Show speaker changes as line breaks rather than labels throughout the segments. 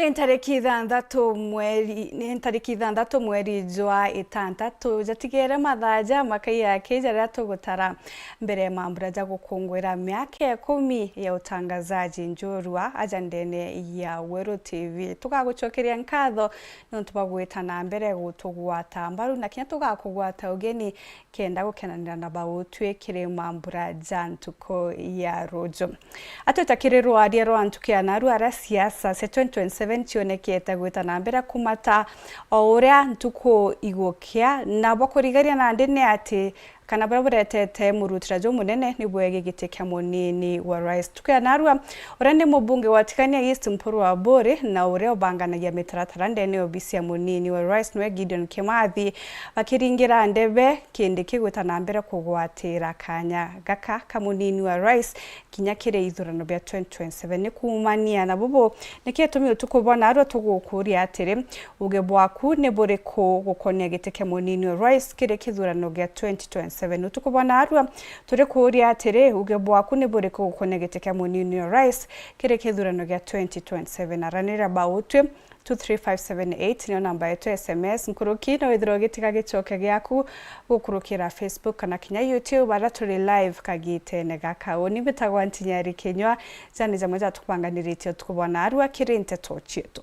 ni tariki ithandatu mweri jwa itandatu jatigere mathaja makai yake jaria tugutara mbere mambura ja gukungwira miaka 10 ya utangazaji njorua ajandene ya Weru TV tugagucokeria nkatho no tubagwitana mbere gutugwata mbaru na kinya tugakugwata ugeni kenda gukenanira na bawutwekire mambura ja ntuko ya rojo atotakirirwa ariero antukia naru ara siasa se 2027 cionekete gwitana mbere kumata o uria ntuko igukia na bakurigaria na ndene ati kana baraburetete murutira jo munene nibwege giteke munini wa rais tukia narua urende mubunge watikania East Mpuru wa Bore na uria obanganagia mitaratara ndene obisia munini wa rais nwe Gideon Kimathi bakiringira ndebe kindi kigwitana mbere kugwatira kanya gaka kamunini wa rais kinyakire ithurano bya 2027 ni kumania na bubo nikietumio tukubona aro tugukuria atire uge bwaku ne boreko gukonia giteke munini wa rais kire kithurano bya 2027 tukubona arwa turi kuria atire uge bwaku ne boreko gukonia giteke munini wa rais kire kithurano bya 2027 aranira bautwe 23578 niyo namba yetu SMS nkuruki no withiro gitika gicoke giaku gukurukira Facebook kana kinya YouTube bara turi live kagite negaka oni bitagwa ntinyari kenywa zani jamoja tukubanganiritio tukubona arwa kirinte tochietu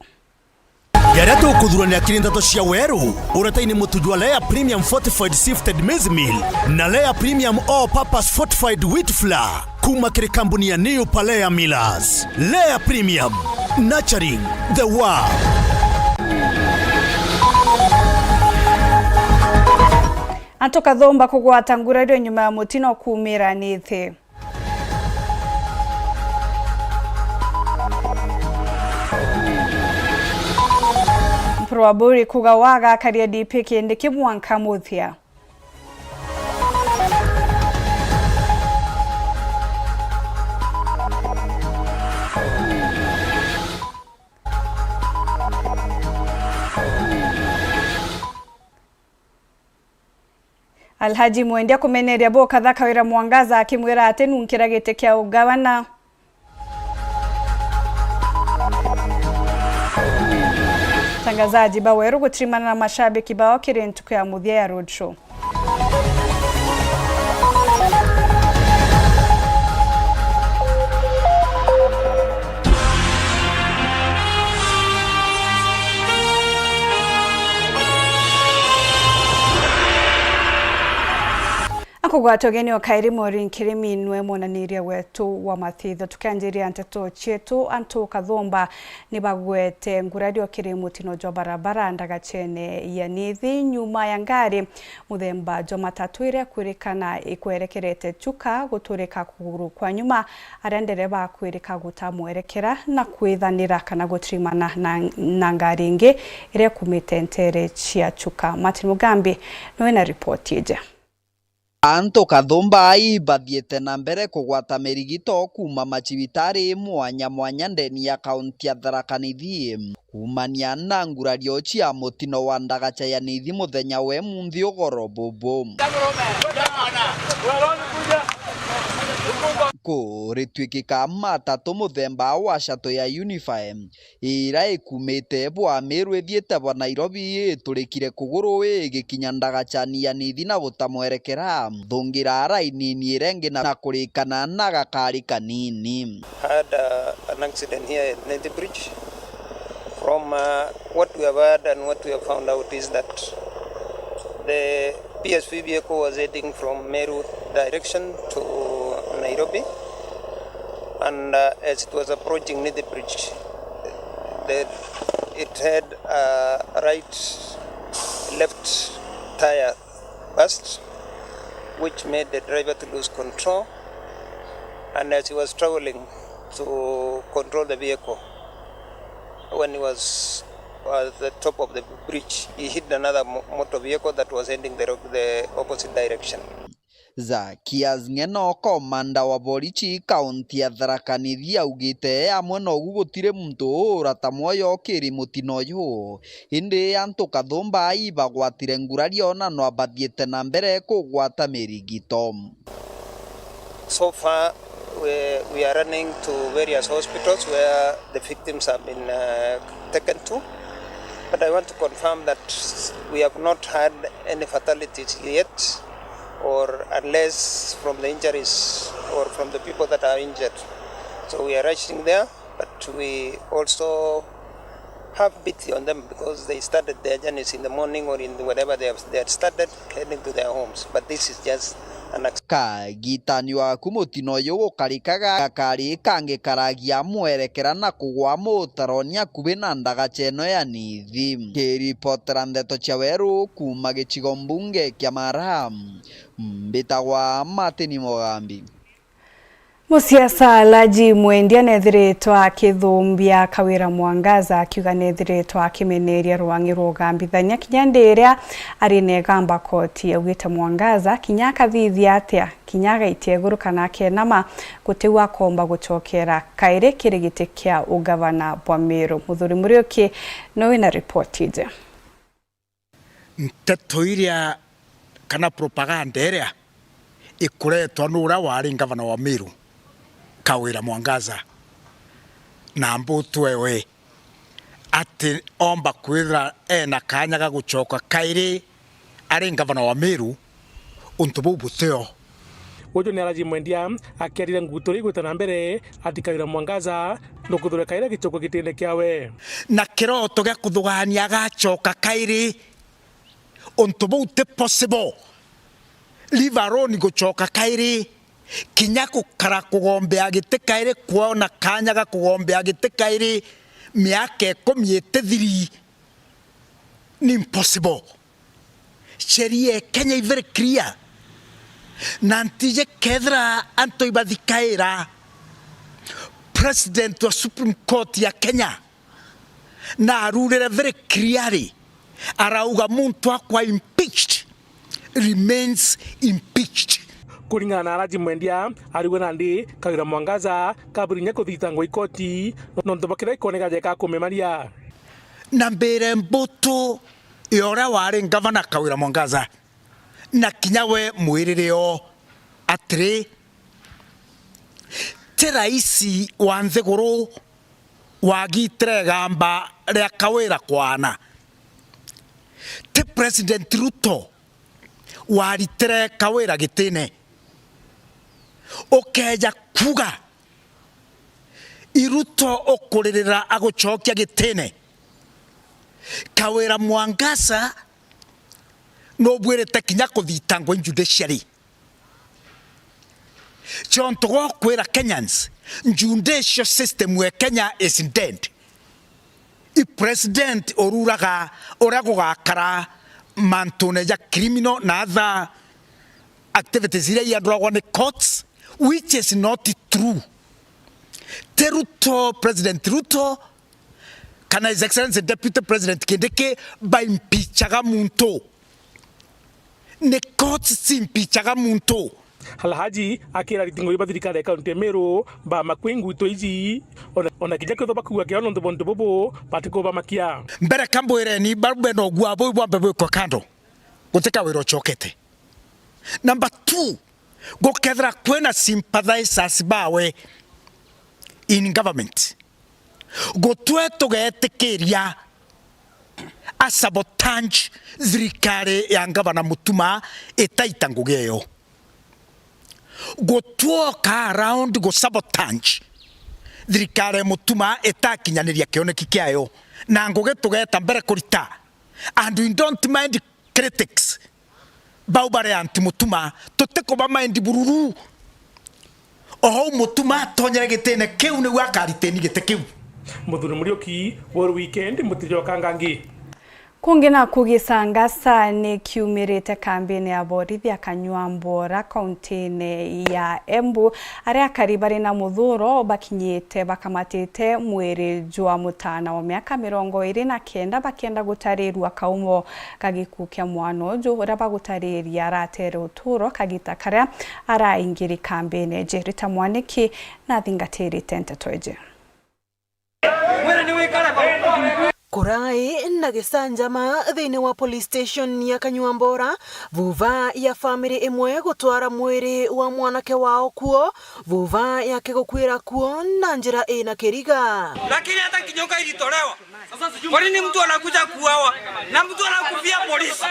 yaria tukuthurania kirindato cia Weru uretaini mutujwa Lea Premium Fortified Sifted Maize Meal na Lea Premium All Purpose Fortified Wheat Flour kuma kiri kampuni ya New Palea Millers. Lea Premium, nurturing the world.
Antoka thomba kugwata ngurario nyuma ya mutino kumira nithi Mpuru wa Bore kugawaga karia DP kende kimwanka muthia Alhaji Mwende kumeneria boka thaka wira Mwangaza akimwira ati nunkira gite kia ugavana tangazaji ba Weru gutrimana na mashabiki bao kire ntuko ya muthia ya roadshow kugwata geni okairi mori nkirimi nwe monaniria wetu wa mathitho tukanjiria nteto chetu antuka thomba nibagwete nguradio kirimu tino jo barabara ndagachene ya nithi nyuma ya ngari muthemba jo matatu ire kurikana ikwerekerete chuka guturika kuguru kwa nyuma arendereba kwirika gutamwerekera na kwithanira kana gutrimana na ngari ingi ire kumitentere chia chuka Martin Mugambi no na report ije
Antoka thomba bathiete na mbere kugwata mirigito kuma macibitari mwanya ndeni ya kaunti ya Tharaka Nithi kumania na ngurario cia mutino wa ndagacha ya Nithi muthenya we munthi ugoro bobo kuritwikika matatu muthemba wa shato ya Unify ira ikumite bwa Meru ithiete bwa Nairobi turikire kuguru gikinya ndagachani ya Nithi na gutamwerekera thungira raini ni irenge na kurikana na gakari kanini.
Had an accident here at Nithi Bridge. From what we have heard and what we have found out is that the PSV vehicle was heading from Meru direction to Nairobi, and as it was approaching Nithi Bridge, it had a left tire burst, which made the driver to lose control, and as he was struggling to control the vehicle, when he was at the top of the bridge, he hit another motor vehicle that was heading the opposite direction.
Zakias Ngeno komanda wa borichi kaunti ya Tharaka Nithi augite amwe no gugutire muntu urata moyo kiri mutino yo indi antuka thomba ibagwatire ngurario na no abathiete na mbere kugwata mirigito.
So far we are running to various hospitals where the victims have been taken to. But I want to confirm that we have not had any fatalities yet, or unless from the injuries or from the people that are injured. So we are rushing there, but we also have pity on them because they started their journeys in the morning or in whatever they had started heading to their homes. But this is just an accident.
Kagitani waku mutino uyu gukarikaga kari kange karagia mwerekera na kugwa mutaroni akubi na ndagacha ino ya Nithi. Kiripotera Ndeto cia Weru kuma gicigo mbunge kia Maramu, mbitagwa Martin Mugambi.
Musiasa Alhaji Mwendia nethiritwa akithumbia Kawira Mwangaza akiuga nethiritwa akimeneria rwangi rugambithania kinya ndiria ari negamba koti augite Mwangaza kinya akathithia atia kinya gaitie guru kana kenama gutiwa komba gucokera kaire kirigite kia ugavana bwa Meru. Muthuri Muriuki no wina report ije.
Nteto iria kana propaganda iria ikuretwa nura wari gavana wa Meru Kawira Mwangaza na mbutwewe ati omba kwithira ena kanya ga gucoka kairi ari gavana wa Meru untubu buteo.
Ujo ni Alhaji Mwendia akiarira nguturi gutana mbere ati Kawira Mwangaza no kuthura kaira gicoko gitinde kiawe
na kiroto gia kuthugania gacoka kairi untubu te possible livaroni gucoka kairi kinya kukara kugombea gite kairi kuona kanya ga kugombea gite kairi miaka 13 ni impossible. Sheria Kenya is very clear. Nantije kedra anto ibadikaira President wa Supreme Court ya Kenya na arulera very clearly arauga muntu akwa impeached remains impeached.
Kuringana na Alhaji Mwendia ariwe nandi Kawira Mwangaza kaburinya kuthitangwa ikoti no ntobakira ikonega jeka kumemaria
na mbere mbuto yora wari gavana Kawira Mwangaza na kinyawe mwiririo atri te raisi wa Nthiguru wagitre gamba ria Kawira kwana te President Ruto waritre Kawira gitine okeja kuga iruto okurira agucokia gitine Kawira Mwangaza no bwirete kinya kuthitangwa judiciary chonto kwira Kenyans judicial system we Kenya is dead. I president oruraga orago gakara mantune ya criminal na other activities ile ya drug on the courts, which is not true. Ruto, President Ruto, kana His Excellency Deputy President Kindiki ba impeachaga muntu. Ne courts si impeachaga muntu.
Alhaji akira ritingo iba thirikari ya kaunti ya Meru ba makwingu to izi ona kijya ko bakuwa ke ono ndobondo bobo patiko ba makia
mbere kambwire ni barbe no gwa bo bwa bebe ko kando guteka wiro chokete. Number 2, go kedra kwena sympathizers bawe in government go tweto getekeria a sabotage thirikari ya gavana Mutuma etaitangugeyo go tuoka around go sabotage thirikari Mutuma etakinyaniria kioneki kiayo na ngoge tugeta mbere kurita and we don't mind critics baubare anti Mutuma tuteko ba mind bururu oho Mutuma tonyere gitene kiu ni wakariteni gitekiu.
Muthuri Muriuki World Weekend mutijo kangangi
Kungina kugisangasa ni kiumirite kambini ya borithia Kanywambora kauntini ya Embu aria karibari na muthuro bakinyite bakamatite mwiri jwa mutana wa miaka 29 bakienda gutarirwa kaumo kagikukia mwano jo ura bagutariria aratere uturo kagita karia araingiri kambini Jerita Mwaniki na thingatiri tente toje.
Kurai na gisanjama thini wa police station ya Kanyuambora vuva ya family imwe gutwara mwiri wa mwanake wao kuo vuva yake gukwira kuo na njira ina kiriga.
Lakini hata kinyoka ilitolewa. Kwa nini mtu anakuja kuuawa na mtu anakufia polisi?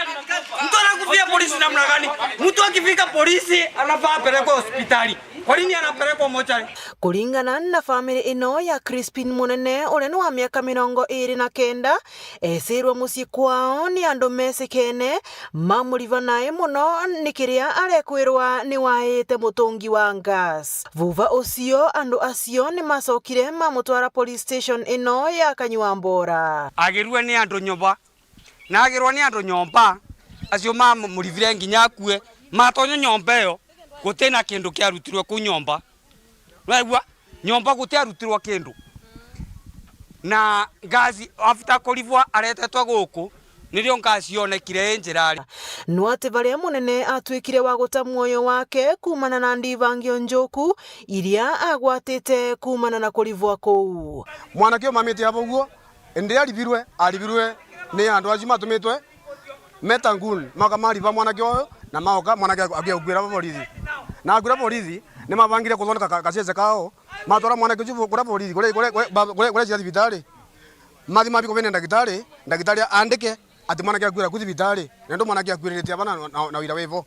Mtu anakufia polisi namna gani? Mtu akifika polisi anafaa apelekwe hospitali. Kwa nini anapelekwa mochari?
Kulingana na family ino ya Crispin Munene ureno wa miaka 29 esirwe muci kwao ni andu mesikene mamuliva naye muno nikiria arekwirwa ni waite mutungi wa gas. Vuva ucio andu acio ni macokire mamutwara police station ino ya Kanyuambora.
Agirwe ni andu nyomba na agirwa ni andu nyomba acio mamulivire nginya akue matonyo nyomba yo gutena kindu kiarutirwe ku nyomba. Waigua nyomba gutiarutirwa kindu na ngazi after kulivwa aretetwa guku nirio ngazi yonekire njirari.
Nwate baria munene atwikire wa guta muoyo wake kumana na ndivangio njoku iria agwatite kumana na kulivwa kou.
Mwanake mamite aboguo ende alibirwe ni andu ajima tumitwe metangul makamaliva mwanake oyo na maoka mwanake agiogwira polisi na agwira polisi ni mabangire kuthondeka kacece kao matora mwanake juvu kura polisi kure thibitari mathi mabiko bene ndagitari andike ati mwanake agwira ku thibitari nendo mwanake agwirite abana na wira wevo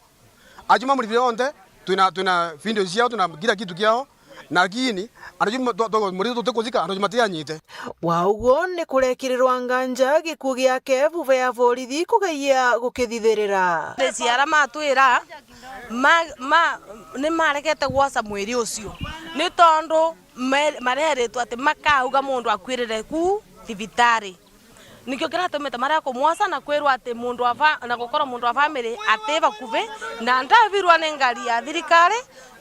ajima mulivire onte tuna video ciao tuna kila kitu kiao na kini anajuma muri tutekuzika anajuma anyite
waugo ni kurekirirwa nganja gikuo giake vuva ya borithi kugeia gukithithirira
ciara matwira ni marekete gwaca mwiri ucio ni tondu mareretwo ati makauga mundu akwirire ku thibitari nikyo kiratumite maria kumwaca na kwirwa ati mundu na gukora mundu wa family ativa kuve na ndavirwa ni ngari ya thirikari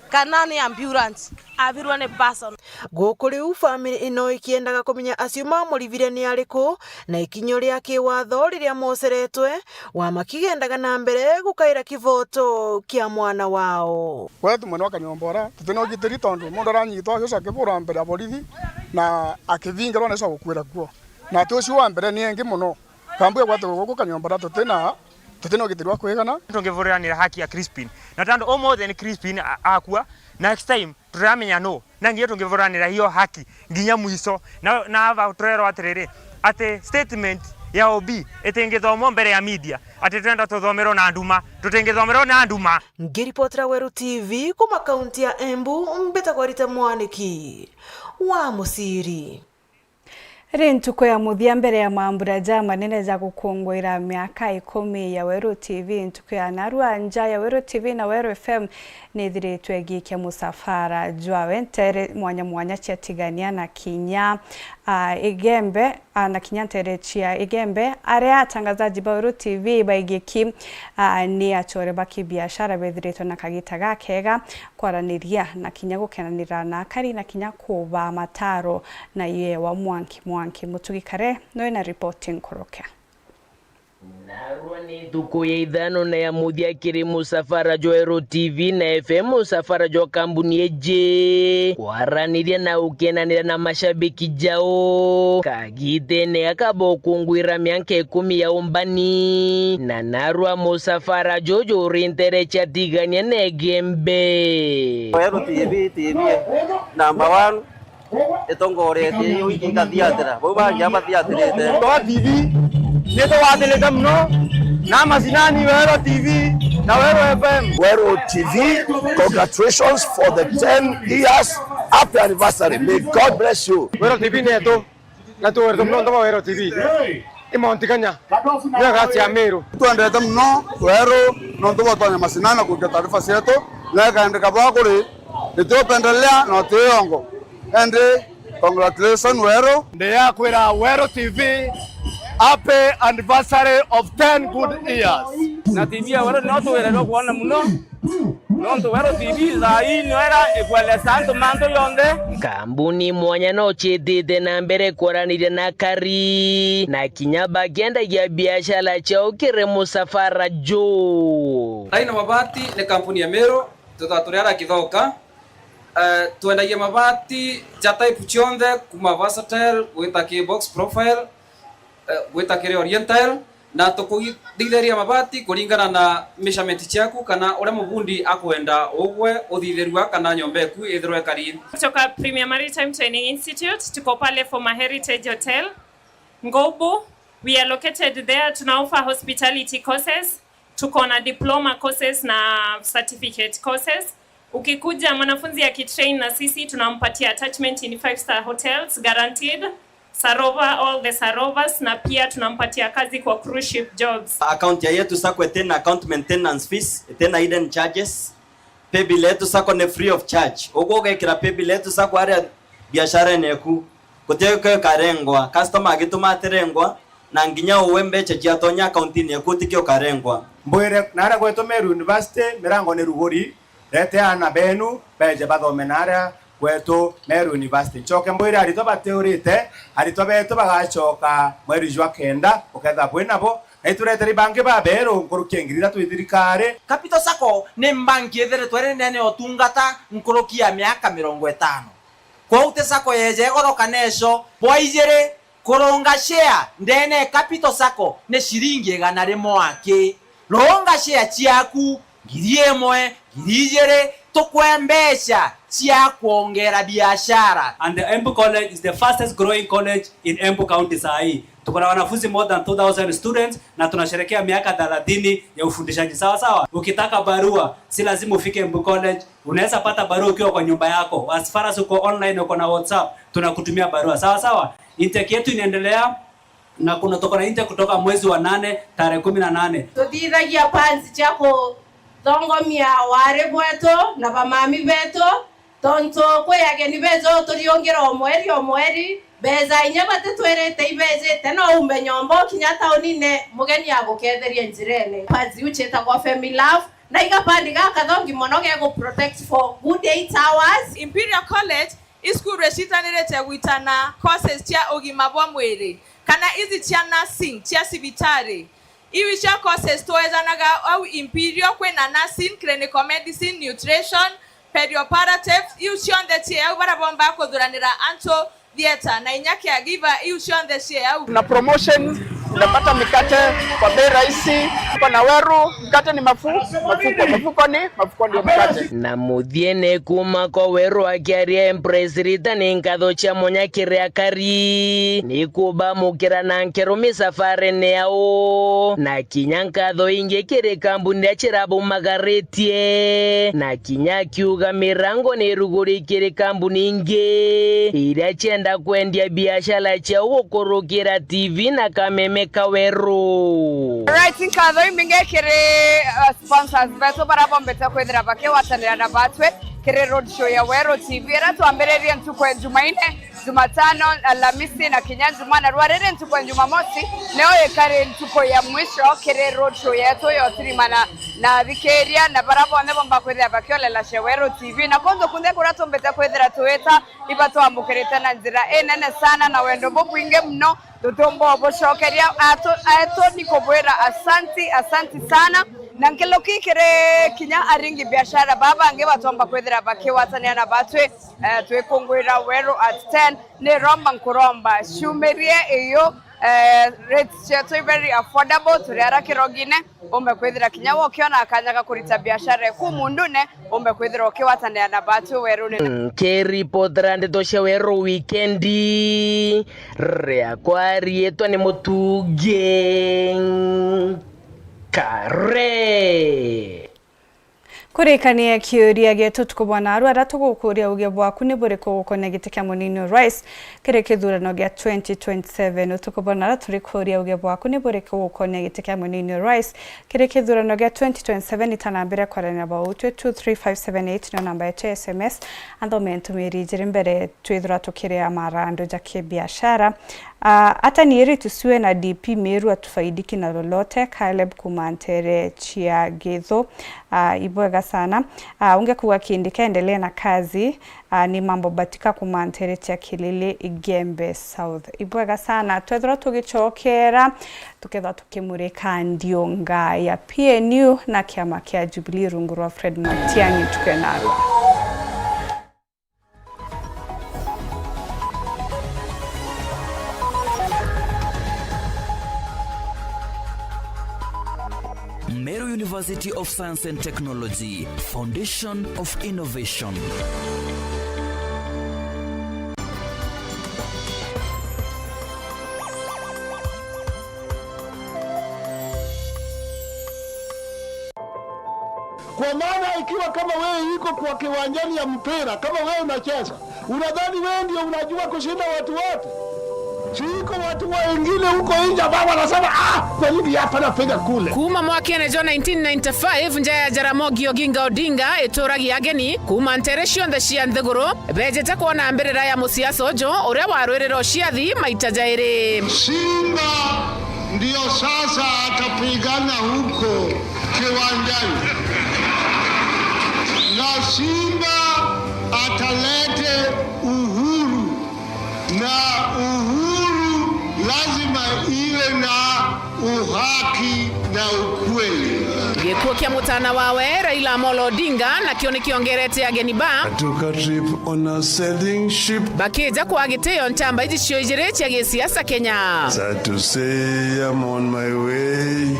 kana ni ambulance avirwa ni person.
Guku riu family ino ikiendaga kumenya acio mamulivire ni ariku na ikinyo ria kiwatho riria moceretwe wa makigendaga na mbere gukaira kivoto kia mwana wao.
Wetu mwana wa Kanyuambora tutino gitiri tondu mundu aranyitwa acio akibura mbere ya borithi na akivingirwa na gukwira kuo na tucio wa mbere ni engi muno kambuye gwatu guku Kanyuambora tutino gitiri wa kwigana
tungivuranira haki ya Crispin na tandu omothe ni Crispin akua next time turamenya no na ngiye tungivuranira hiyo haki nginya mwiso na ava turero atiriri ati statement ya OB itengithomwo mbere ya media ati twenda tuthomerwo na nduma tutengithomero na nduma.
Ngiripotera Weru TV kuma kaunti ya Embu mbetagwarite mwaniki wa Musiri.
Ntuko ya muthia mbere ya mambura manene za gukungwira miaka 10 ya Weru TV ntuko ya narua nja ya Weru TV na Weru FM nithiritwe gikia musafara jwawe ntere mwanya ciatigania na kinya Igembe na kinya ntere cia Igembe aria atangazaji ba Weru TV baigiki ni achore baki biashara bethiritwe na kagita gakega kwaraniria na kinya gukenanira na kari na kinya kuba mataro na ye wa mwanki mutugikare no ina reporting koroka.
Narua ni tuko ya idhano na ya muthia kiri musafara jo Weru TV na FM musafara jo kambuni eje kwaraniria na ukenanira na mashabiki jao kagite ne akabo kungwira miaka 10 ya umbani na narua musafara jojo rintere chatigania na Igembe.
Weru TV number 1 etongorete yo ikinga theater bo banja theater
to TV neto wadeleta mno na mazinani Weru TV na Weru FM.
Weru TV, congratulations for the 10 years happy anniversary. May God bless you.
Weru TV neto Weru mno ndo Weru TV imontikanya ya gati ya Meru
tuandeta mno Weru no ndo watanya mazinani kwa taarifa zetu na kaandika bakuri nitopendelea na tuyongo and congratulations Weru
ndeya kwira Weru TV happy anniversary of 10 good years.
Na TV ya Weru no tuwera no kuona muno no to Weru TV za hii nwera ekwele santo manto yonde
kambuni mwanya no chitite na mbere kwaraniria na kari na kinya bagenda ya biashara chao kire musafara jo
aina mabati ni kampuni ya Meru tutatureara kithoka tuendagia mabati ja type chionde kuma versatile with a box profile gwita kire oriental na tukugithitheria mabati kuringana na measurement ciaku kana uria mubundi akwenda ugwe uthitherua kana nyomba yaku ithirwe kari.
Kutoka Premier Maritime Training Institute tuko pale for my Heritage Hotel Ngobu. We are located there. Tuna offer hospitality courses, tuko na diploma courses na certificate courses. Ukikuja mwanafunzi akitrain na sisi tunampatia attachment in 5-star hotels guaranteed. Sarova, all the Sarovas, na pia tunampatia kazi kwa cruise ship jobs.
Account ya yetu sako tena account maintenance fees, tena hidden charges. Pay bill yetu sako ne free of charge. Ogoga kira pay bill yetu sako ari biashara neku. Kuteko karengwa, customer agituma aterengwa na nginya uwembe chechi atonya account niekutikio karengwa.
Mbwire nara gweto Meru University mirango ni ruguri rete ana benu beje bathome nara gweto Meru University. Choke mbwire arito bateurite arito beto bagachoka mweri jwa kenda uketha bwenabo aiturete banki ba bero nkurukengirira twithirikare.
Capital Sacco ni banki ethere twerene otungata nkurukia miaka 50. Kwa ute Sacco yeje goroka neco boijere koronga share ndene Capital Sacco ne shiringi 100 ake ronga share chiaku 1,000 2,000 tukwembesha chia kuongera biashara.
And the Embu College is the fastest growing college in Embu County sahi. Tuko na wanafunzi more than 2,000 students na tunasherehekea miaka 30 ya ufundishaji. Sawa sawa. Ukitaka barua si lazima ufike Embu College. Unaweza pata barua ukiwa kwa nyumba yako. As far as uko online uko na WhatsApp, tunakutumia barua. Sawa sawa. Intake yetu inaendelea na kuna toka na intake kutoka mwezi wa 8 tarehe 18.
Tutithagia panzi chako thongomia ware bweto na bamami beto tonto kwe ageni bezo turiongera omweri beza inyabate twerete ibeze teno umbe nyombo kinyata onine mugeni aguketheria njirene panzi ucheta kwa family love na igapandi gakathongi mono gego protect for good 8 hours.
Imperial College iskuru recitanirete gwitana courses cia ugima bwa mwiri kana izi cia nursing cia civitari. Iwi cia courses tuwezanaga au Imperial kwena nursing, clinical medicine, nutrition, perioperative. Iwi cionde cia au barabomba kuthuranira anto theater na inyake agiva. Iwi cionde cia au
na promotion. Unapata mikate kwa bei rahisi. Kwa na weru mikate ni mafuko ndio mikate.
Na muthiene kuma kwa weru akiaria Empress Rita ni nkatho cha monyakire akari ni kuba mukira na nkerumi safari neao na kinya nkatho inge kire kambuni ya chirabu magaretie na kinya kiuga mirango ni ruguri kire kambuni inge ira chenda kwendia biashara cha ukurukira TV na kameme kaweru.
Right, nkatho iminge kire sponsors beto barabombeta kwethira bake watanira na batwe kire road show ya Wero TV era tuambereria ntuko Jumaine, Jumatano, Alhamisi na kinya Jumana rwarere ntuko Jumamosi leo yekare ntuko ya mwisho kire road show yetu yotirimana na vikeria na barabone bomba kwethira bake olela Wero TV na konzo kunde kuratombeta kwethira tueta ibato ambukereta na njira enene sana na wendo bobwinge mno tutombo boshokeria ato nikobwera asanti sana na nkelo kikire kinya aringi biashara baba ange batomba kwethira bake watania na batwe twekongwira Wero at 10 ne romba nkuromba shumerie iyo rates chetu very affordable turiara kirogine ombe kwethira kinya wokiona akanyaga kurita biashara ku mundune ombe kwethira okiwatania na batwe Wero ne
Kerry Podrand tosha Wero weekendi rea kwari eto ni mutuge kare
kurikania kiuria gitu tukubona aru ara tugukuria uge bwaku ni buri kugukone gite kya Munini Rice kire kithurano gya 2027 tukubona ara turi kuria uge bwaku ni buri kugukone gite kya Munini Rice kire kithurano gya 2027 itanambira kwarana ba 23578 no namba ya SMS andomento merijire mbere twithura tukire amarando jake biashara. Hata nieri tusiwe na DP Meru atufaidiki na lolote. Caleb Kumantere chia Gedho ibwega sana. Ungekuwa kiindika endelea na kazi. Ni mambo batika Kumantere chia Kilili Igembe South ibwega sana. Twethora tugichokera tuketha tukimurika ndio nga ya PNU na kiama kia Jubilee rungu rwa Fred Matiang'i tukenaro.
Meru University of Science and Technology, Foundation of Innovation.
Kwa maana ikiwa kama wewe yuko kwa kiwanjani ya mpira, kama wewe unacheza, unadhani wewe ndio unajua kushinda watu wote? Siko watu wengine huko nje ambao wanasema kwa nini hapa napiga kule.
Kuma mwaka jo 1995 njaya Jaramogi Oginga Odinga etoragi ageni kuma nteresho ndashia ndegoro bejeta kuona mbere ya musiasa ojo uria warwerero ciathi maita jairi.
Simba ndio sasa atapigana huko kiwanjani. Na Simba atalete uhuru, na uhuru lazima iwe na uhaki na ukweli.
Gikuo kia mutana wawe Raila Amolo Odinga na kioni kiongerete ageni ba
took a trip on a sailing ship.
Bakija kwa giteo ntamba izi cio ijire cia gisiasa Kenya.
Sad to say I'm on my way.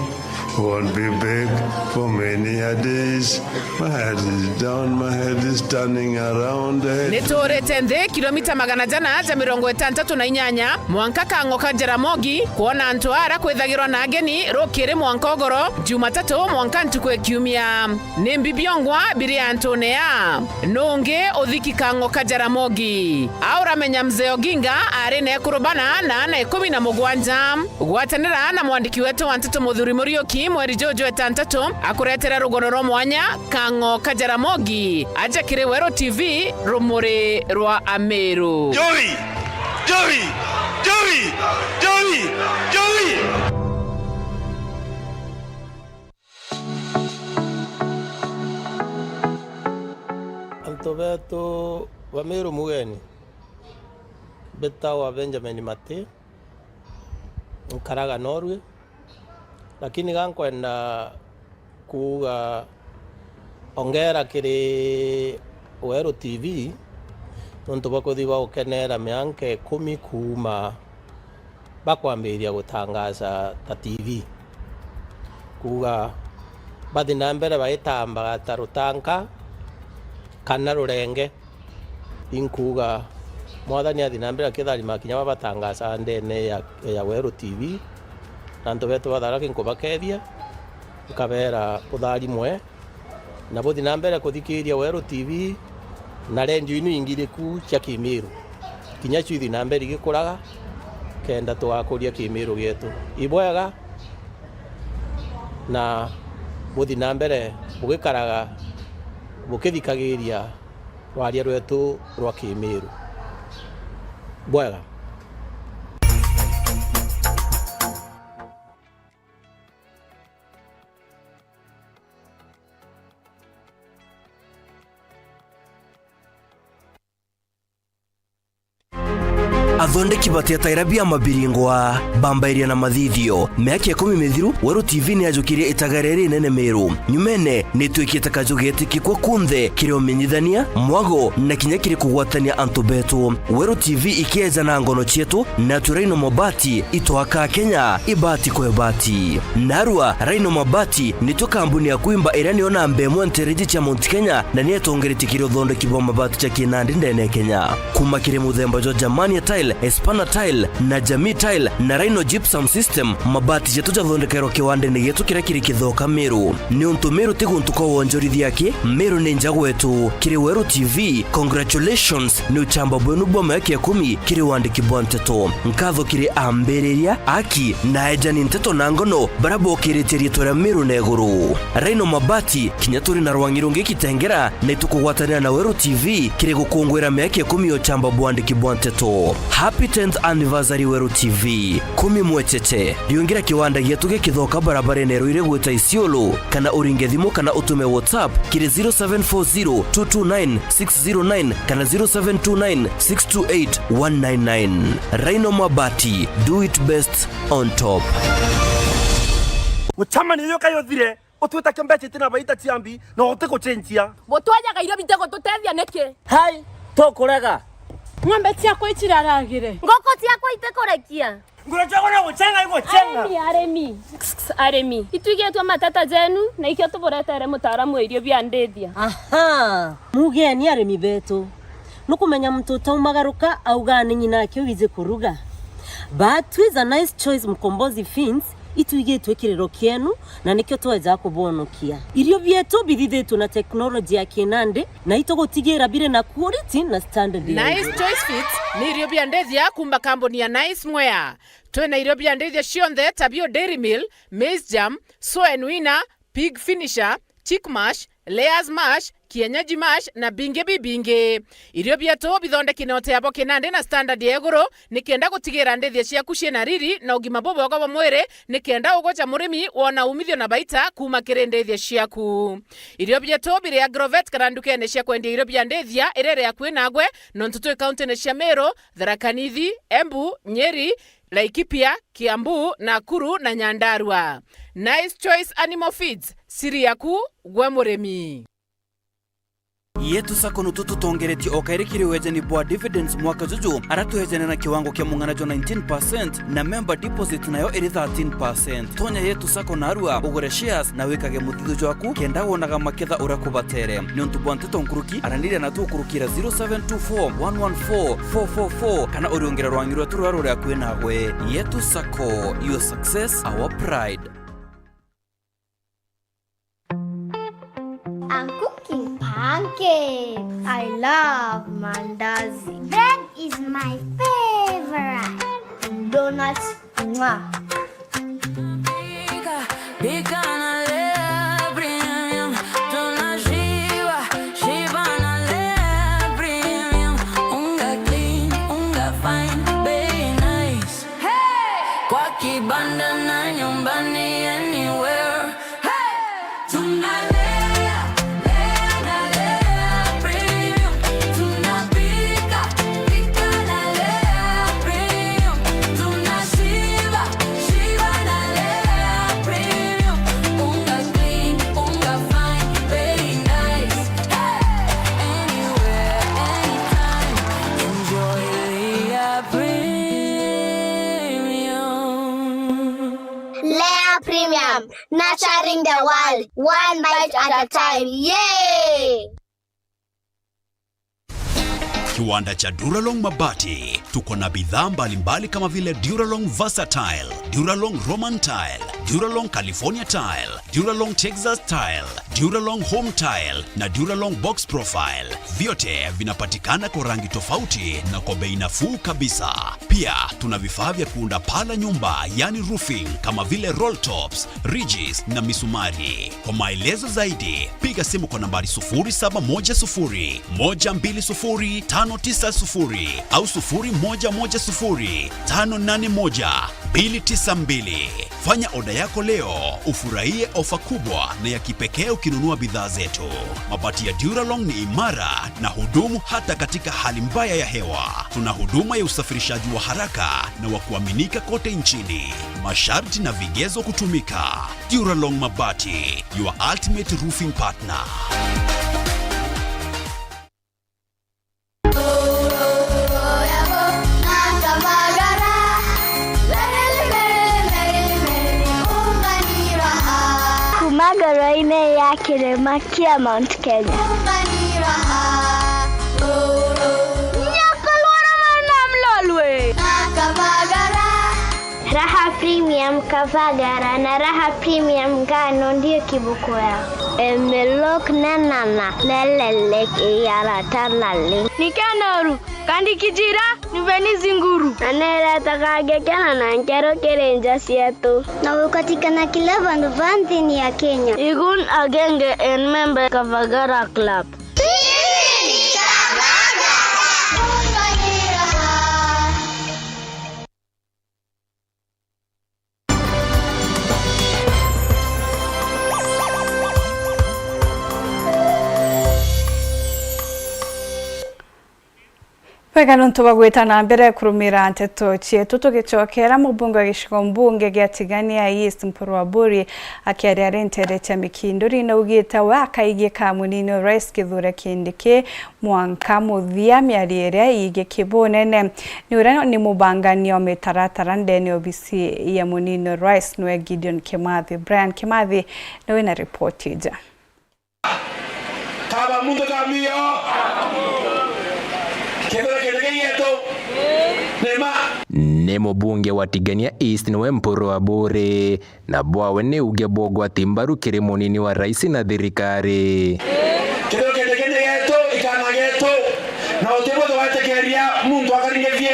Won't be back for many a days. My head is down, my head is turning around.
Netorete nde kilomita 168 mwanka kangoka Jaramogi kuona Antwara kwethagirwa na ageni rokere mwankogoro Jumatatu mwanka ntukwe kiumia nembibyongwa biri Antonea nonge othiki kangoka Jaramogi aura menya mzee Oginga arene kurubana na 17 gwatanira na mwandiki wetu Wantutu Muthuri Murioki mweri Jojo etantatu akuretera rugonoro mwanya kangoka Jaramogi aja kire Wero TV rumuri rwa Ameru.
Joey!
Antobeto wa Meru mugeni betawa Benjamin Mate nkaraga Norway, lakini gankwenda kuga ongera kiri Wero TV nontu bakuthiba ukenera mianke 10 kuma bakwambiria gutangaza ta TV kuga bathi na mbere baitamba tarutanka kana rurenge inkuga mwathani athi na mbere kithari makinya batangaza ndene ya Wero TV nanto beto bathara kinkubakethia kabera uthari mwe na bothi na mbere kuthikiria Wero TV na rendio inu ingiriku cia Kimiru kinya cithi na mbere gikuraga kenda tugakuria Kimiru gitu ibwega na bothi na mbere bugikaraga bukithikagiria rwaria rwetu rwa Kimiru bwega.
Athondeki batetaira bia mabiringwa bambairia na mathithio miaka 10 mithiru Wero TV ni ajukirie itagareri nene Meru nyumene ni twikite kajugeti kwa kunthe kire umenyithania mwago na kinya kire kugwatania Antobeto Wero TV ikieza na ngono chietu na Raino Mabati itwaka Kenya ibati kwa ibati narua Raino Mabati ni to kampuni ya kuimba irani ona mbemwe ntereji cha Mount Kenya na ni etongereti kire uthondeki bwa mabati cha Kinandi ndene Kenya kuma kire muthemba jo Jamania Tile, Espana Tile na Jamii Tile na Raino Gypsum System mabati jetu jathondekero kiwandene gitu kira kiri kithoka Meru ni untu Meru tiguntu kwa wonjorithia ki Meru ni njagwetu kiri Wero TV. Congratulations ni uchamba bwenu bwa miaka 10 kiri wandiki bwanteto nkatho kiri amberiria aki na ejani nteto na ngono barabo kiritirie tora Meru neguru Raino Mabati kinyaturi na rwangirungi kitengera na tukugwatania na Wero TV kiri gukungwira miaka 10 yo chamba bwandiki bwanteto. Happy 10th anniversary Wero TV 10 mwechete riungira kiwanda gietu gikithoka barabara nero ire gwita Isiolo kana uringe thimu kana utume WhatsApp kiri 0740229609 kana 0729628199 Raino Mabati, do it best on top.
Muchama niyo kayothire utwita kembeche tina baita tiambi no utiko chenjia
botwaja gaira bitego tutethia neke
hai to kurega
ng'ombe ciakwa iciraragire
ngoko ciakwa itekorekia
Ngura chako na guchenga iko chenga.
Aremi. Ituigetwa matata jenu na ikio tuburetere mutaaramu irio bia ndethia.
Aha. Mugeni aremi betu. Nukumenya mtoto umagaruka auga ni nyina kyo wize kuruga. But with a nice choice mkombozi fins ituigetwe kirero kienu na nikyo tweza kubonokia. Irio bietu bithithetwo na teknolojia ya kinande na itogotigera bire na quality na standard.
Nice choice fit ni irio bia ndethia kumba kambuni ya Nice Mwea. Twena irio bia ndethia cionthe tabio Dairy Mill, Maize Jam, Soen Winner, Pig Finisher, Chick Mash, Layers Mash, Kienyeji Mash na binge bibinge. Irio bietu bithondeki na oteabo kinande na standard ya iguru nikenda gutigira ndethia ciaku ciena riri na ugima bwega bwa mwiri nikenda ugocha murimi wona umithio na baita kuma kiri ndethia ciaku. Irio bietu bire Agrovet kana ndukene cia kwendia irio bia ndethia irere ya kwinagwe nontutu county ne cia Meru, Tharaka Nithi, Embu, Nyeri, Laikipia, Kiambu, Nakuru na Nyandarua. Nice Choice Animal Feeds, siri yaku gwe murimi.
Yetu sako nututu tongereti okairikiri wejeni bwa dividends mwaka juju aratu hejene na kiwango kia munganajo 19% na member deposit nayo eri 13%. Tonya yetu sako narua ugure shares na wikage muthido jwaku kenda wonaga maketha urakubatere. Nyontu bwantito nkuruki aranire na tukurukira 0724114444 kana oriongera rwangirwa turarore akwinagwe. Yetu sako, your success our pride.
I'm cooking pancakes. I love mandazi. Bread is my favorite. Donuts, mwah. Nurturing the world, one bite at a time. Yay!
Kiwanda cha Duralong Mabati tuko na bidhaa mbalimbali kama vile Duralong Versatile, Duralong Roman Tile, Duralong California Tile, Duralong Texas Tile, Duralong Home Tile na Duralong Box Profile. Vyote vinapatikana kwa rangi tofauti na kwa bei nafuu kabisa. Pia tuna vifaa vya kuunda pala nyumba yani roofing kama vile roll tops, ridges na misumari. Kwa maelezo zaidi piga simu kwa nambari 0710 120 590 au 0110 581 292. Fanya oda yako leo ufurahie ofa kubwa na ya kipekee ukinunua bidhaa zetu. Mabati ya Duralong ni imara na hudumu hata katika hali mbaya ya hewa. Tuna huduma ya usafirishaji wa haraka na wa kuaminika kote nchini. Masharti na vigezo kutumika. Duralong Mabati, your ultimate roofing partner.
Magaraine ya Kirema kia Mount Kenya. Raha Premium Kavagara na Raha Premium Ngano ndio kibuko yao. Emelok nanana lelelek yaratanale. Nikanoru kandi kijira niveni zinguru. Anera takage kana na nkero kerenja sietu. Na ukatikana kila vanti ya Kenya. Igun agenge en member Kavagara Club.
Wega nuntu bagwitana mbere kurumira nteto cietu tugicokera mubunge wa gicigo mbunge gia Tigania East Mpuru wa Buri akiaria rentere cha mikinduri na ugita wa kaigi ka munini Rais Kithure Kindiki mwanka muthia miarieria ige kibonene ni urano ni mubanganio mitaratara ndeni obisi ya munini Rais Noe Gideon Kimathi. Brian Kimathi nawe na ripoti ija.
Kaba mundu kamio
ni mubunge wa Tigania East niwe Mpuru wa Buri na bwawe ni uge bogwa timbaru kiri munini wa rais na thirikari
kido kedegene yetu ikana yetu na otebo twatekeria mundu akaringevye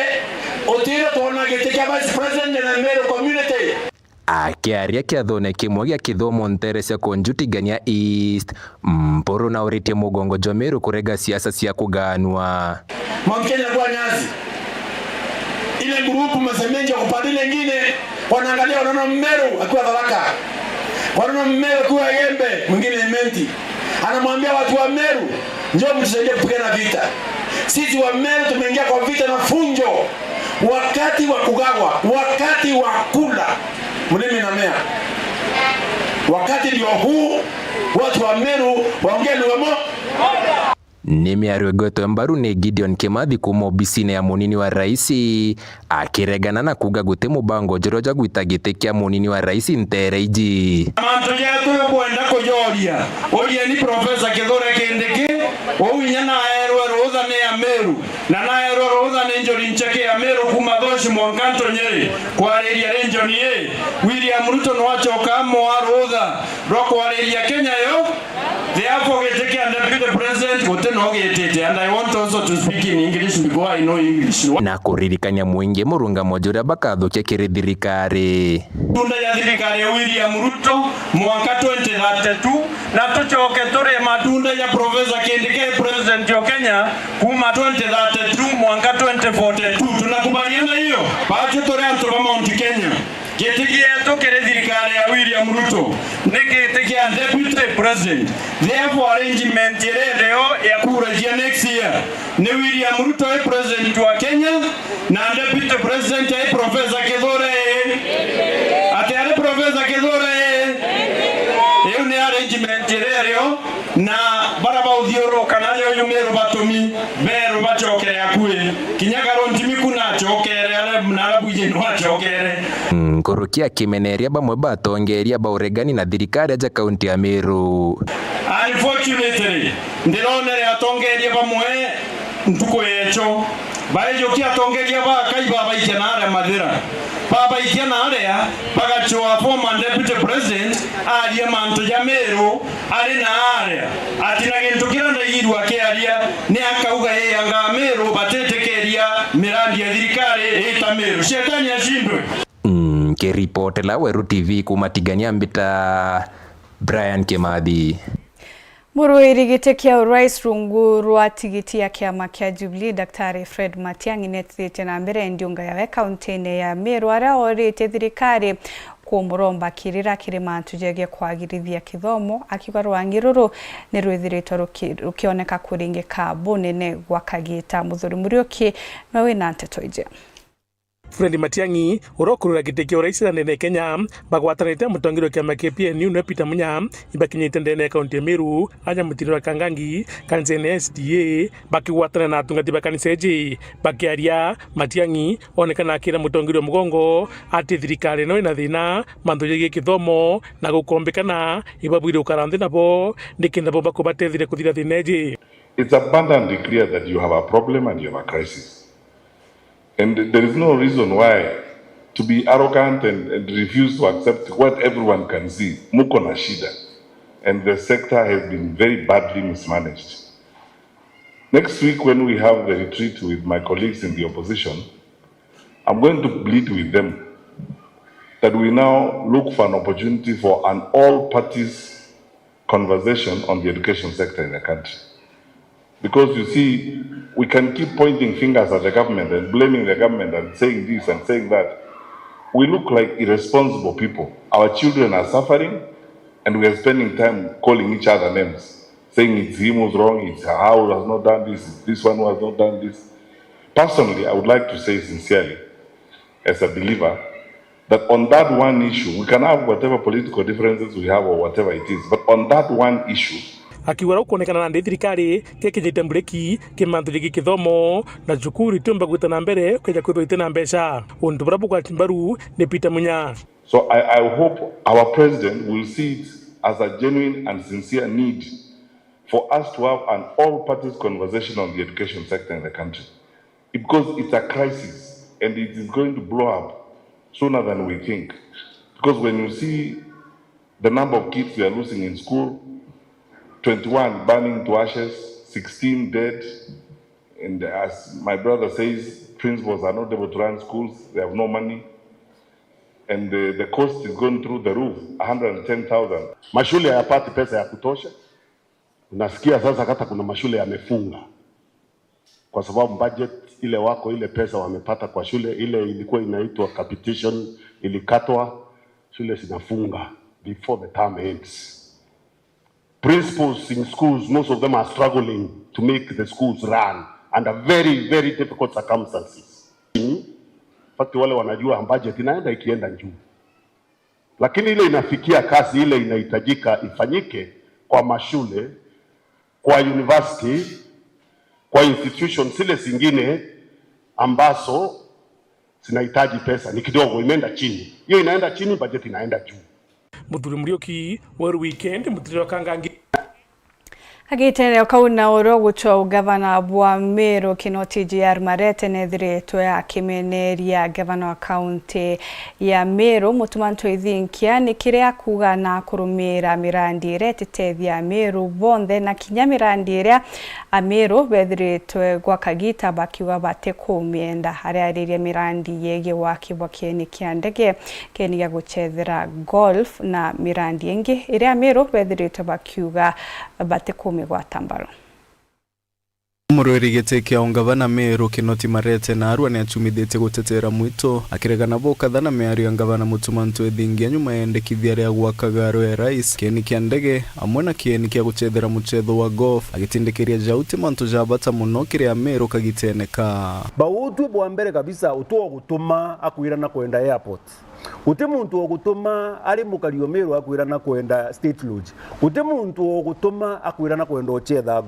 otiro tona getekia vice president na Meru community
akiaria kiathone kimwe gia kithomo ntere cia konju Tigania East Mpuru na urite mugongo jwa Meru kurega siasa cia kuganwa
Mkenya kwa nyazi ile grupu masemenja kupande lingine wanaangalia wanaona Meru akiwa Tharaka, wanaona Meru akiwa Yembe, mwingine Menti. Anamwambia watu wa Meru njoo mtusaidie kupigana vita. Sisi wa Meru tumeingia kwa vita na funjo, wakati wa kugagwa, wakati wa kula mlimi na mea. Wakati ndio huu, watu wa Meru waongee lugha moja.
Ni miario goto mbaru ni Gideon Kimathi kuma obisine ya munini wa raisi akiregana na kuga gute mubango joroja gwita gite kia munini wa raisi ntereiji
amanto yetu kwenda kujoria orie ni Professor Kithure Kindiki owinya na erwe roza ne ya Meru na erwe roza ne njori ncheke ya Meru kuma doshi mwankanto Nyeri kwareria renjoni William Ruto no achoka mo roza roko areria Kenya yo therefore geteke and the president and I want also to speak in English because I know English.
Na kuririkania mwingi murunga mojura bakathukia kiri thirikari
tunda ya thirikari William Ruto mwaka 2032 na tuchoke tore matunda ya Professor Kindiki president wa Kenya kuma 2032 mwaka 2042 tunakubaliana hiyo baadhi tore antoba Mount Kenya getikia tokere thirikari ya William Ruto negetekia deputy president therefore arrangement leo ya kura ya next year ni William Ruto president wa Kenya na deputy president ya Professor Kithure atiare Professor Kithure hiyo ni arrangement leo na baraba udhioro kanayo yumeru batomi beru bachokere yakue kinyagaro ntimi kuna chokere ale mnarabuje no chokere
Kurukia kimeneria bamwe batongeria bauregani na thirikari aja kaunti ya Meru.
Unfortunately, ndironere atongeria bamwe ntuko yecho baejo kia atongeria ba kaiba baikia na ara madira baba ikia na ara bagachoa former deputy president aria manto ya Meru ari na ara atina gintu kira ndairu akiaria ni akauga anga Meru batetekeria mirandi ya thirikari eta Meru shetani ashindwe.
Kiripoti la Weru TV kuma Tigania mbita Brian Kimathi.
Muruiri gite kia urais rungu rwa tigiti ya kiama kia Jubilee Daktari Fred Matiang'i nethiĩte na mbere ndiunga yawe kaunti-inĩ ya Meru aria orĩte thirikari kumuromba kirira kirima ntujege kwagirithia kithomo akiuga rwangi ruru ni rwithiritwo rukioneka kuringika bunene gwa Kagita. Muthuri Muriuki nawe na nteto ije.
Fred Matiang'i urokurura gite kia urais na nene Kenya bagwatanite mutongiro kia PNU no Peter Munya ibakinyite ndene kaunti ya Meru aja mutiro wa Kangangi kansene SDA bakigwatana na atungati bakaniseji bakiaria Matiang'i onekana akira mutongiro mugongo ati thirikari no ina thina manthuje kithomo na gukombekana ibabwire ukaranthi nabo ndikinda bo bakubatethire kuthira thineji.
It's abundantly clear that you have a problem and you have a crisis. And there is no reason why to be arrogant and refuse to accept what everyone can see. Muko na shida. And the sector has been very badly mismanaged. Next week when we have the retreat with my colleagues in the opposition, I'm going to plead with them that we now look for an opportunity for an all-parties conversation on the education sector in the country. Because you see, we can keep pointing fingers at the government and blaming the government and saying this and saying that. We look like irresponsible people. Our children are suffering and we are spending time calling each other names, saying it's him who's wrong, it's how has not done this, it's this one who has not done this. Personally, I would like to say sincerely, as a believer, that on that one issue, we can have whatever political differences we have or whatever it is, but on that one issue,
akiwara kuonekana na ndi thirikari kekinyite mbureki kimantu giki kithomo na cukuru itumba gwitana mbere kweja kwithwa itena mbeca undu bara bukwa timbaru ni Peter Munya.
So I hope our president will see it as a genuine and sincere need for us to have an all-parties conversation on the education sector in the country, because it's a crisis and it is going to blow up sooner than we think. Because when you see the number of kids we are losing in school, 21 burning to ashes, 16 dead, and as my brother says, principals are not able to run schools, they have no money, and the cost is going through the roof, 110,000.
Mashule hayapati pesa ya kutosha. Unasikia sasa hata kuna mashule yamefunga kwa sababu budget ile wako ile pesa wamepata kwa shule ile ilikuwa inaitwa capitation ilikatwa, shule zinafunga before the term ends. Principals in schools, most of them are struggling to make the schools run under very, very difficult circumstances. Fakti wale wanajua budget inaenda ikienda juu. Lakini ile inafikia kasi ile inahitajika ifanyike kwa mashule, kwa university, kwa institutions zile zingine ambazo zinahitaji pesa ni kidogo, imeenda chini. Hiyo inaenda chini, budget inaenda juu.
Muthuri Murioki wa weekend muthuri wa Kangangi
agiteneo kauna oro gucho gavana bwa Meru Kinoti JR Marete nethiretwe akimeneria gavana wa county ya Meru Mutumanto Ithinkia ni kiria kuga na kurumira mirandi retethia Meru bonthe na kinya mirandi iria Meru bethiretwe gwa kagita bakiuga bate kumienda ariaririe mirandi yege waki bwakeni kia ndege keni ya guchethera golf na mirandi ingi iria Meru bethiretwe bakiuga bate gwatambaro.
Murweri gitekia ungavana Meru Kinoti Marete na Arua ni achumithite gutetera mwito akiregana bo kathana meari ngavana Mutumanto Ithingia nyuma yendekithia ria gwakagaro ya rais keni kia ndege amwe na kieni kia guchethera muchetho wa golf agitindikiria jauti mantu jabata muno kiria Meru kagiteneka
bautu bwa mbere kabisa utuo gutuma akwira na kwenda airport. Ute muntu ogutuma ari mukario Meru akwira na kwenda State Lodge. Ute muntu ogutuma akwira na kwenda ochetha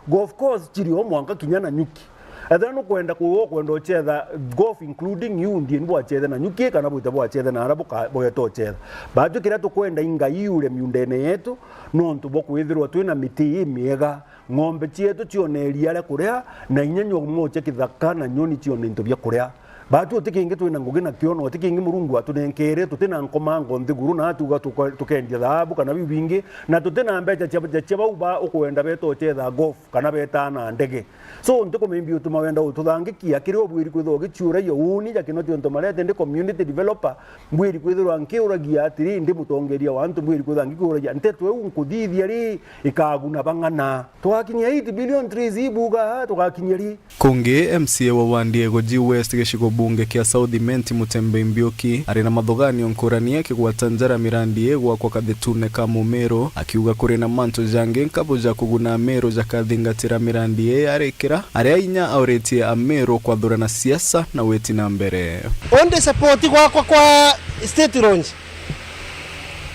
golf course chirio mwanka kinyana nyuki. Athano kwenda kwenda ochetha golf including you ndiye nbo achetha na nyuki kana bwite bwa achetha na arabu boyeto ochetha. Batu kira tukwenda inga yule miundene yetu nontu bokwithirwa twina miti miega ng'ombe chietu cioneria re kuria na inyanyo moche kithaka na nyoni cione into bya kuria. Batu tikingi twina ngugi na kiono tikingi Murungu atunenkere tutina nkomango nthiguru na tuga tukendia thahabu kana bibingi na tutina mbecha cia bauba ukwenda beto chetha golf kana betana ndege. So ntiko membi utuma wenda ututhangikia kiri obwiri kwitho gichiura yo uni ja Kinoti onto Marete ndi community developer bwiri kwithirwa nkiuragia atiri ndi mutongeria wantu bwiri kwithangikuragia ntetwe unkuthithia ri ikaguna bang'ana twakinyia 8 billion trees ibuga tugakinyia ri
kungi MCA wa Wandiego G West gishiko bunge kia South Menti Mutembe Mbioki ari na mathogani onkurania kigwatanjara mirandi yegwa kwa kathitune ka Meru akiuga kuri na manto jange nkabo ja kuguna Meru jakathingatira mirandi ye arekera aria inya auretie a Meru kwa thura na siasa na weti na mbere
onde support kwa state launch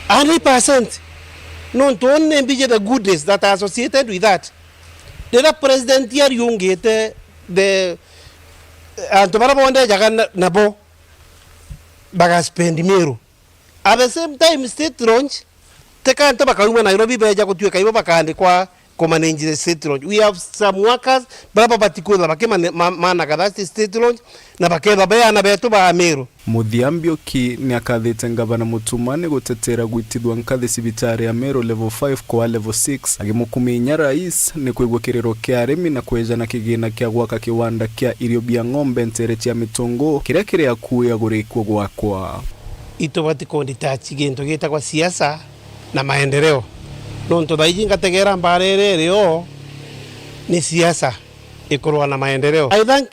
100% no don't be the goodness that are associated with that. The president here yungete the antobara bonde jaga nabo baga spend Meru at the same time state launch teka ntoba kauma Nairobi beja kutueka ibo bakande kwa manage the state launch. We have some workers baba batikuza bakema mana kadasti state launch na bakeba baya na beto ba Meru.
Muthiambioki ni akathite ngavana Mutumani gutetera gwitithwa nkathi cibitari ya Meru level 5 kwa level 6 agimukuminya rais ni kwigwa kiriro kia arimi na kwejana kigina kia gwaka kiwanda kia irio bia ng'ombe ntere cia mitungu kiria kiria kuya gurikwo gwakwa
itobati konditachi gento geta kwa siasa na maendeleo nonto daiji ngategera mbarere leo ni siasa ikorwa na maendeleo. I think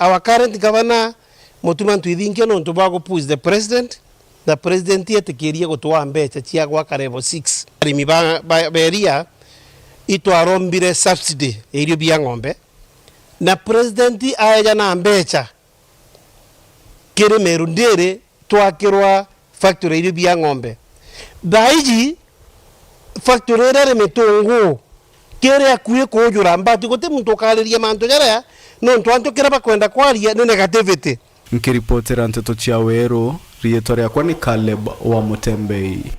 our current governor Mutumanto Ithingia nonto bago push the president yetekeria gutwa mbecha cia gwaka level 6 arimi beria itwarombire subsidy irio bia ng'ombe na presidenti aeja na mbecha kiri Meru ndiri twakirwa factory iri bia ng'ombe daiji factory iri mitungu kiri akuye kujura mbati gote muntu kariria mantu jara no ntwantu kira bakwenda kwaria ni negativity.
Nkiripotera Nteto cia Weru, rietwa riakwa ni Caleb wa Mutembei.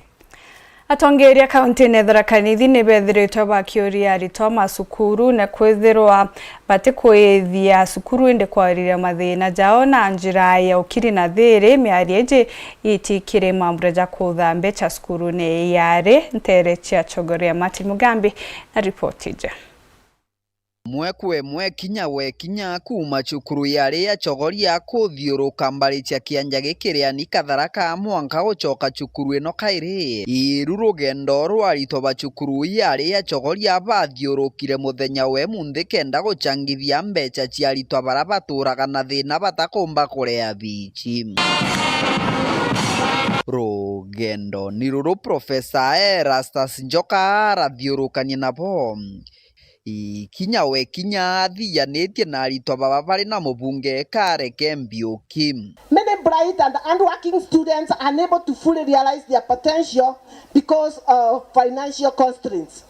Atongeria kaunti Tharaka Nithi ni bethiritwe bakioria aritwa masukuru na kwithirwa bati kwithia sukuru inde kwariria mathina jao na njira ya ukiri na thiri miarieje itikire mambura ja kutha mbecha sukuru ne yare ntere cia chogoria Martin Mugambi na reportije.
Mwekwe kinya kuma cukuru yari ya chogoria kuthiuruka mbari cia kianja gikiria ni Tharaka mwanka gucoka cukuru ino kairi iru rugendo rwarito ba cukuru yari ya chogoria bathiurukire muthenya we munthi kenda gucangithia mbecha cia aritwa bara baturaga na thina batakumba kurea bichi. Rugendo ni ruru Profesa Erastus Njoka arathiurukania nabo kinya thianetie na aritwa baba bari na mubunge Kareke Mbiuki.
Many bright and hardworking students are unable to fully realize their potential because of financial constraints.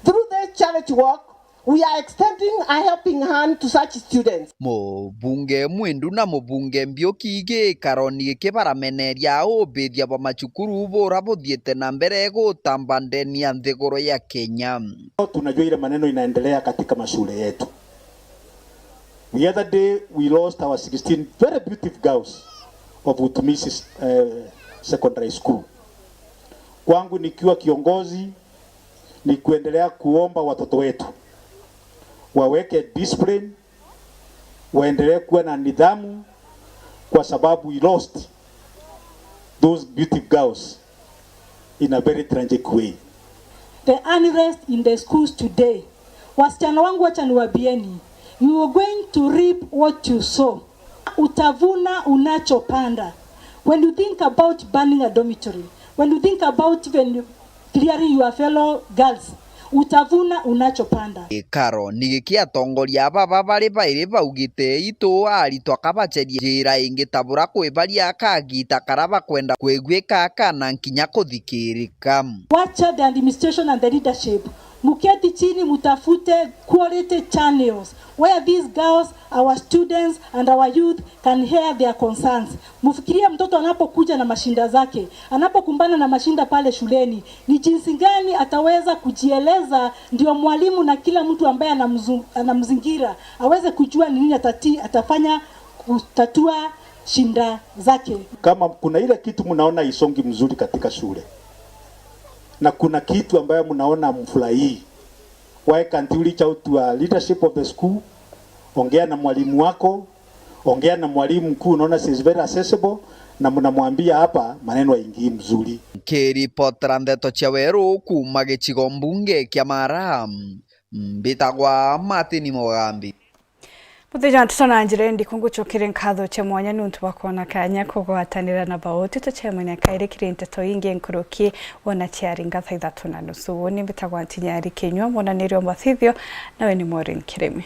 Through this charity work, we are extending a helping hand to such students.
Mubunge Mwindu na mubunge Mbiuki gikaroni kibarameneria ubithia ba machukuru bora buthiete na mbere gutamba ndeni ya nthiguru ya Kenya.
Tunajua ile maneno inaendelea katika mashule yetu. The other day we lost our 16 very beautiful girls of Utumisi Secondary School. Kwangu nikiwa kiongozi ni kuendelea kuomba watoto wetu waweke discipline, waendelee kuwa na nidhamu, kwa sababu we lost those beautiful girls in a very tragic way.
The unrest in the schools today, wasichana wangu wacha niwaambieni, you are going to reap what you sow. Utavuna unachopanda. When you think about burning a dormitory, when you think about even clearing your fellow girls, utavuna unachopanda.
Karo nigikia tongoria baba bari baire baugite itu aritwa kabacheria njira ingitabura kwibaria kagita karaba kwenda kwegwika kana nkinya kuthikirika.
Wacha the administration and the leadership muketi chini mutafute quality channels where these girls, our students and our youth can hear their concerns. Mufikiria mtoto anapokuja na mashinda zake, anapokumbana na mashinda pale shuleni, ni jinsi gani ataweza kujieleza, ndio mwalimu na kila mtu ambaye anamzingira aweze kujua nini atafanya kutatua shinda zake.
Kama kuna ile kitu mnaona isongi mzuri katika shule, na kuna kitu ambayo mnaona mfurahii, why can't you reach out to a leadership of the school? Ongea na mwalimu wako, ongea na mwalimu mkuu, unaona she is very accessible, na mnamwambia hapa maneno yaingie mzuri.
Kiripotera Nteto cia Weru kuma gicigo mbunge kia Mara, mbitagwa Martin Mugambi.
Muthenya tutona njire ndi kungucukire nkatho cha mwanya nuntu bakona kanya kugwatanira na bauti tuchemanya kairikire Nteto inge nkuruki wona chiaringa thaa 3:30 woni mbitagwa Ntinyari Kinywa mona nirio mathithio nawe ni Maureen Kiremi.